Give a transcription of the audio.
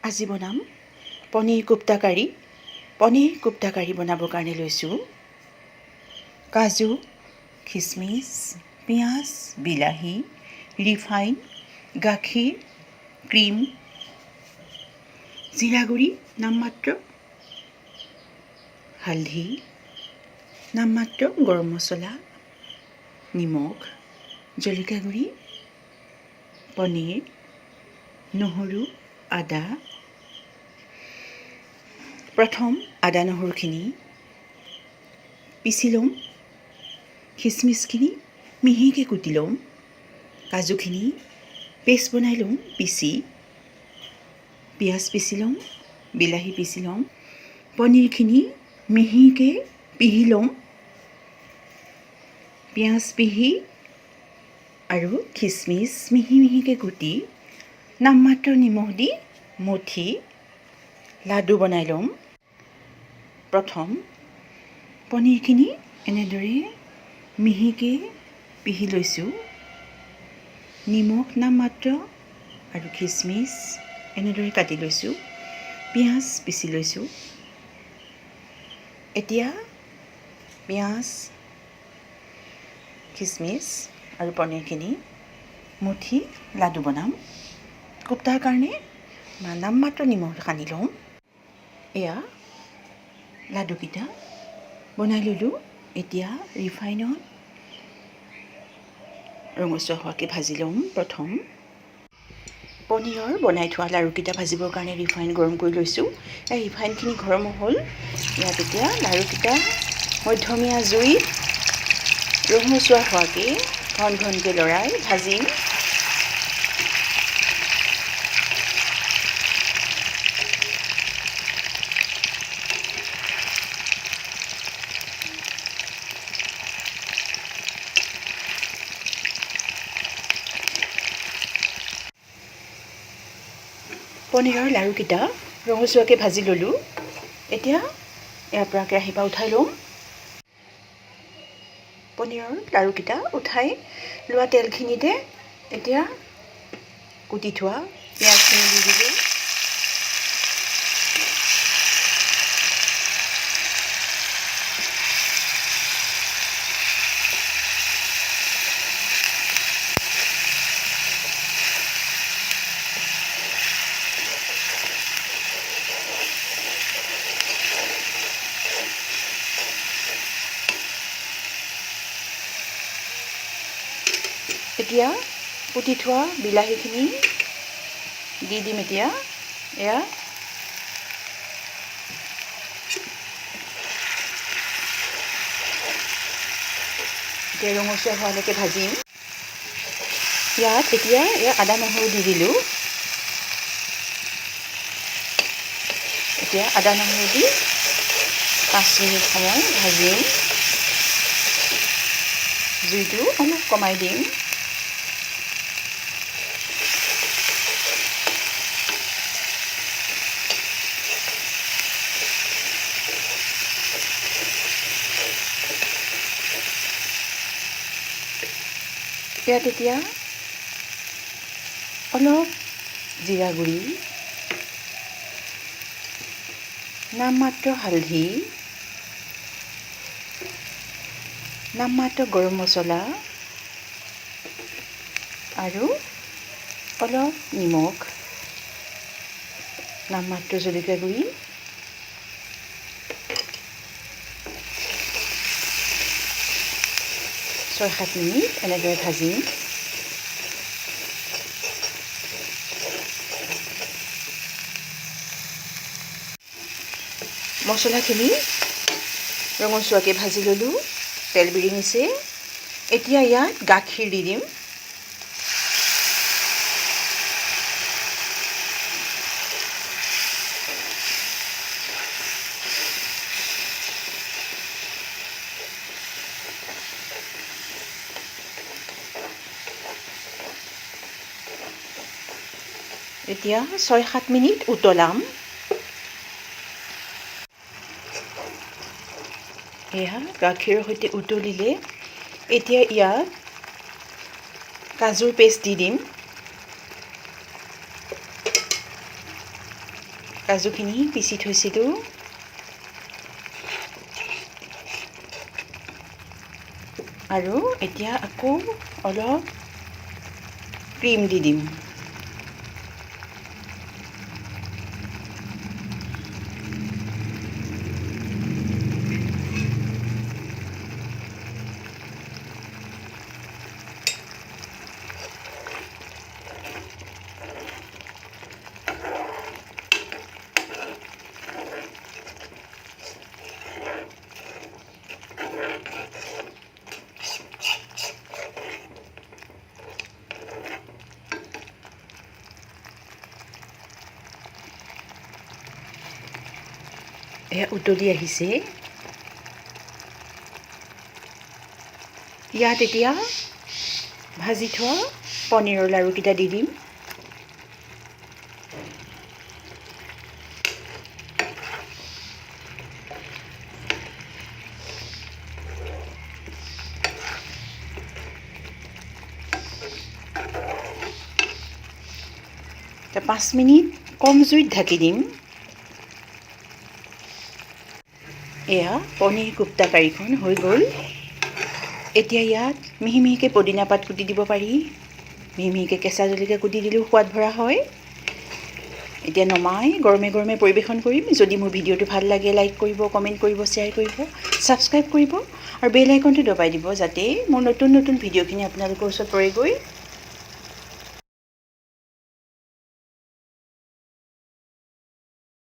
আজি বনাম পনীৰ কোপ্তা কাৰী। পনীৰ কোপ্তা কাৰী বনাবৰ কাৰণে লৈছোঁ কাজু, খিচমিচ, পিঁয়াজ, বিলাহী, ৰিফাইন, গাখীৰ, ক্ৰীম, জিৰা গুড়ি নামমাত্ৰ, হালধি নামমাত্ৰ, গৰম মছলা, নিমখ, জলকীয়া গুড়ি, পনীৰ, নহৰু, আদা। প্ৰথম আদা নহৰুখিনি পিচি ল'ম, খিচমিচখিনি মিহিকৈ কুটি ল'ম, কাজুখিনি পেষ্ট বনাই ল'ম পিচি, পিঁয়াজ পিচি ল'ম, বিলাহী পিচি ল'ম, পনীৰখিনি মিহিকৈ পিহি ল'ম, পিঁয়াজ পিহি আৰু খিচমিচ মিহি মিহিকৈ কুটি নামমাত্ৰ নিমখ দি মঠি লাডু বনাই ল'ম। প্ৰথম পনীৰখিনি এনেদৰে মিহিকৈ পিহি লৈছোঁ, নিমখ নামমাত্ৰ আৰু খিচমিচ এনেদৰে কাটি লৈছোঁ, পিঁয়াজ পিচি লৈছোঁ। এতিয়া পিঁয়াজ, খিচমিচ আৰু পনীৰখিনি মুঠি লাডু বনাম। কোপ্তাৰ কাৰণে নামমাত্ৰ নিমখ সানি লওঁ। এয়া লাডুকেইটা বনাই ল'লোঁ। এতিয়া ৰিফাইনত ৰঙচুৱা হোৱাকৈ ভাজি ল'ম। প্ৰথম পনীৰৰ বনাই থোৱা লাড়ুকেইটা ভাজিবৰ কাৰণে ৰিফাইন গৰম কৰি লৈছোঁ। এই ৰিফাইনখিনি গৰম হ'ল। ইয়াত এতিয়া লাড়ুকেইটা মধ্যমীয়া জুইত ৰঙচুৱা হোৱাকৈ ঘন ঘনকৈ লৰাই ভাজিম। পনীৰৰ লাড়ুকেইটা ৰঙচুৱাকৈ ভাজি ল'লোঁ। এতিয়া ইয়াৰ পৰা কেৰাহীৰ পৰা উঠাই ল'ম। পনীৰৰ লাড়ুকেইটা উঠাই লোৱা তেলখিনিতে এতিয়া কুটি থোৱা পিঁয়াজখিনি দি দিলোঁ। এতিয়া কুটি থোৱা বিলাহীখিনি দি দিম। এতিয়া এয়া ৰঙচুৱা হোৱালৈকে ভাজিম। ইয়াত এতিয়া আদা নহৰু দি দিলোঁ। এতিয়া আদা নহৰু দি 5 মিনিট সময় ভাজিম। জুইটো অলপ কমাই দিম। ইয়াত এতিয়া অলপ জিৰা গুড়ি, নামমাত্ৰ হালধি, নামমাত্ৰ গৰম মছলা আৰু অলপ নিমখ, নামমাত্ৰ জলকীয়া গুড়ি, 6-7 মিনিট এনেদৰে ভাজিম। মছলাখিনি ৰঙচুৱাকৈ ভাজি ল'লোঁ। তেল বিৰিঙিছে। এতিয়া ইয়াত গাখীৰ দি দিম। এতিয়া 6-7 মিনিট উতলাম। এয়া গাখীৰৰ সৈতে উতলিলে এতিয়া ইয়াত কাজুৰ পেষ্ট দি দিম। কাজুখিনি পিচি থৈছিলোঁ। আৰু এতিয়া আকৌ অলপ ক্ৰীম দি দিম। এয়া উতলি আহিছে। ইয়াত এতিয়া ভাজি থোৱা পনীৰৰ লাড়ুকেইটা দি দিম। এতিয়া 5 মিনিট কম জুইত ঢাকি দিম। এয়া পনীৰ কোপ্তা কাৰীখন হৈ গ'ল। এতিয়া ইয়াত মিহি মিহিকৈ পদিনা পাত কুটি দিব পাৰি। মিহি মিহিকৈ কেঁচা জলকীয়া কুটি দিলেও সোৱাদ ভৰা হয়। এতিয়া নমাই গৰমে গৰমে পৰিৱেশন কৰিম। যদি মোৰ ভিডিঅ'টো ভাল লাগে লাইক কৰিব, কমেণ্ট কৰিব, শ্বেয়াৰ কৰিব, ছাবস্ক্ৰাইব কৰিব আৰু বেল আইকনটো দবাই দিব, যাতে মোৰ নতুন নতুন ভিডিঅ'খিনি আপোনালোকৰ ওচৰত পৰেগৈ।